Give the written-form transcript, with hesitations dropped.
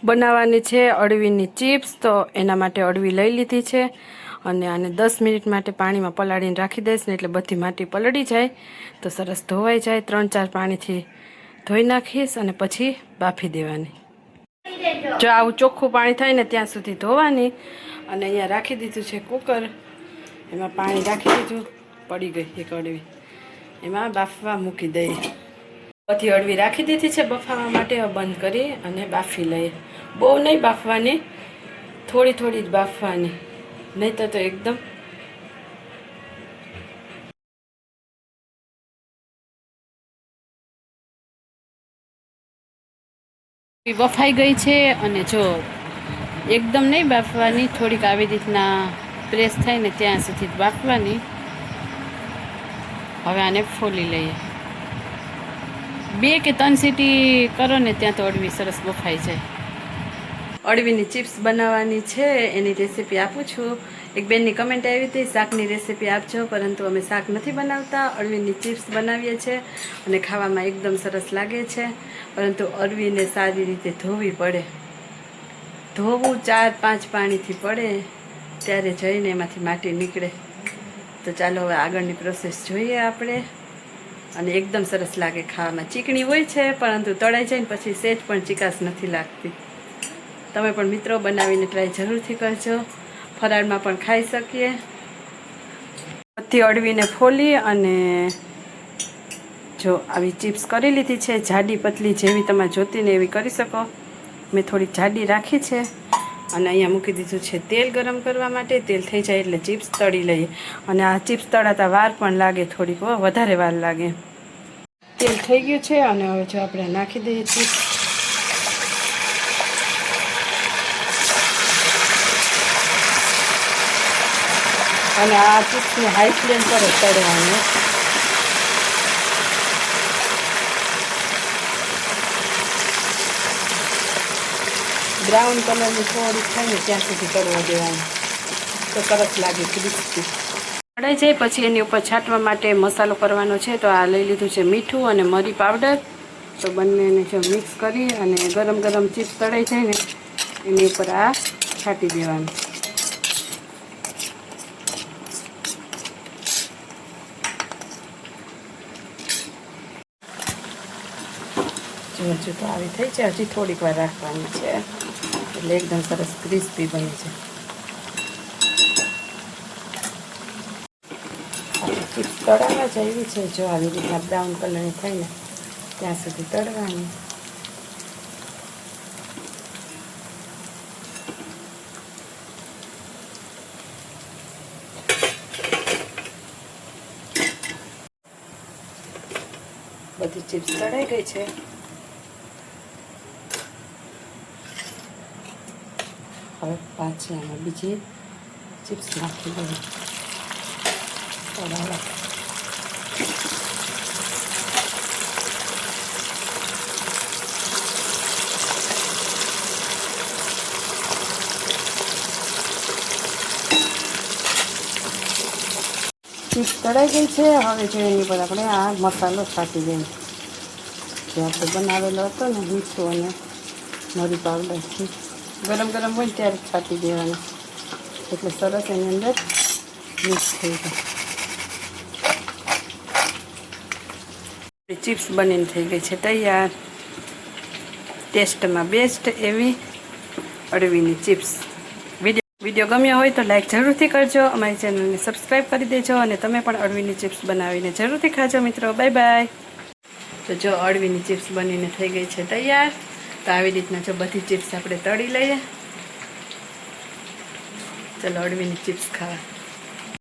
બનાવવાની છે અળવીની ચિપ્સ। તો એના માટે અળવી લઈ લીધી છે અને આને 10 મિનિટ માટે પાણીમાં પલાળીને રાખી દઈશ ને એટલે બધી માટી પલળી જાય તો સરસ ધોવાઈ જાય। 3-4 પાણીથી ધોઈ નાખીશ અને પછી બાફી દેવાની। જો આવું ચોખ્ખું પાણી થાય ને ત્યાં સુધી ધોવાની। અને અહીંયા રાખી દીધું છે કુકર, એમાં પાણી રાખી દીધું, પડી ગઈ એક અળવી, એમાં બાફવા મૂકી દઈએ। બધી અળવી રાખી દીધી છે બફાવા માટે। બંધ કરી અને બાફી લઈએ। બહુ નહીં બાફવાની, થોડી થોડી જ બાફવાની, નહીં તો એકદમ બફાઈ ગઈ છે। અને જો એકદમ નહીં બાફવાની, થોડીક આવી રીતના પ્રેસ થાય ને ત્યાં સુધી જ બાફવાની। હવે આને ફોલી લઈએ। 2 કે 3 સીટી કરો ને ત્યાં તો અળવી સરસ બફાઈ જાય। અળવીની ચિપ્સ બનાવવાની છે એની રેસીપી આપું છું। એક બેનની કમેન્ટ આવી હતી શાકની રેસીપી આપજો, પરંતુ અમે શાક નથી બનાવતા, અળવીની ચિપ્સ બનાવીએ છીએ અને ખાવામાં એકદમ સરસ લાગે છે। પરંતુ અળવીને સારી રીતે ધોવી પડે, ધોવું 4-5 પાણીથી પડે ત્યારે જઈને એમાંથી માટી નીકળે। તો ચાલો હવે આગળની પ્રોસેસ જોઈએ આપણે। અને એકદમ સરસ લાગે ખાવામાં। ચીકણી હોય છે પરંતુ તળાઈ જાય ને પછી સેજ પણ ચીકાશ નથી લાગતી। તમે પણ મિત્રો બનાવીને ટ્રાય જરૂરથી કરજો, ફરાળમાં પણ ખાઈ શકીએ। બધી અળવીને ફોલી અને જો આવી ચિપ્સ કરી લીધી છે। જાડી પતલી જેવી તમારે જોતી ને એવી કરી શકો। મેં થોડીક જાડી રાખી છે અને અહીંયા મૂકી દીધું છે તેલ ગરમ કરવા માટે। તેલ થઈ જાય એટલે ચિપ્સ તળી લઈએ। અને આ ચિપ્સ તળાતા વાર પણ લાગે, થોડીક વધારે વાર લાગે। તેલ થઈ ગયું છે અને હવે જો આપણે નાખી દઈએ ચિપ્સ। અને આ ચિપ્સને હાઈ ફ્લેમ પર તળવાની। બ્રાઉન કલરની થોડીક થાય ને ત્યાં સુધી તળવા દેવાની તો સરસ લાગે ક્રિસ્પી। તળાઈ જાય પછી એની ઉપર છાંટવા માટે મસાલો કરવાનો છે। તો આ લઈ લીધું છે મીઠું અને મરી પાવડર। તો બંનેને જો મિક્સ કરી અને ગરમ ગરમ ચિપ્સ તળાઈ જાય ને એની ઉપર આ છાંટી દેવાનું। હજુ તો આવી થઈ છે, હજી થોડીક વાર રાખવાની છે એટલે એકદમ સરસ ક્રિસ્પી બને છે। ચિપ્સ તળાવવા જ આવી છે। જો આવી રીતના બ્રાઉન કલરની થાય ને ત્યાં સુધી તળવાની। બધી ચિપ્સ તળાઈ ગઈ છે। હવે પાછી આમાં બીજી ચિપ્સ નાખી દઈએ તળાવવા। ચિપ્સ તળાઈ ગઈ છે। હવે જો એની પર આપણે આ મસાલો છાંટી દઈએ જે આપણે બનાવેલો હતો ને મીઠું અને મરી પાવડરથી। ગરમ ગરમ હોય ને ત્યારે છાંટી દેવાનું એટલે સરસ એની અંદર મિક્સ થઈ જાય। ચિપ્સ બનીને થઈ ગઈ છે તૈયાર। ટેસ્ટમાં બેસ્ટ એવી અળવીની ચિપ્સ। વિડીયો ગમ્યો હોય તો લાઈક જરૂરથી કરજો, અમારી ચેનલને સબસ્ક્રાઈબ કરી દેજો અને તમે પણ અળવીની ચિપ્સ બનાવીને જરૂરથી ખાજો મિત્રો। Bye bye. તો જો અળવીની ચિપ્સ બનીને થઈ ગઈ છે તૈયાર। તો આવી રીતના જો બધી ચિપ્સ આપણે તળી લઈએ। ચલો અળવીની ચિપ્સ ખાવા।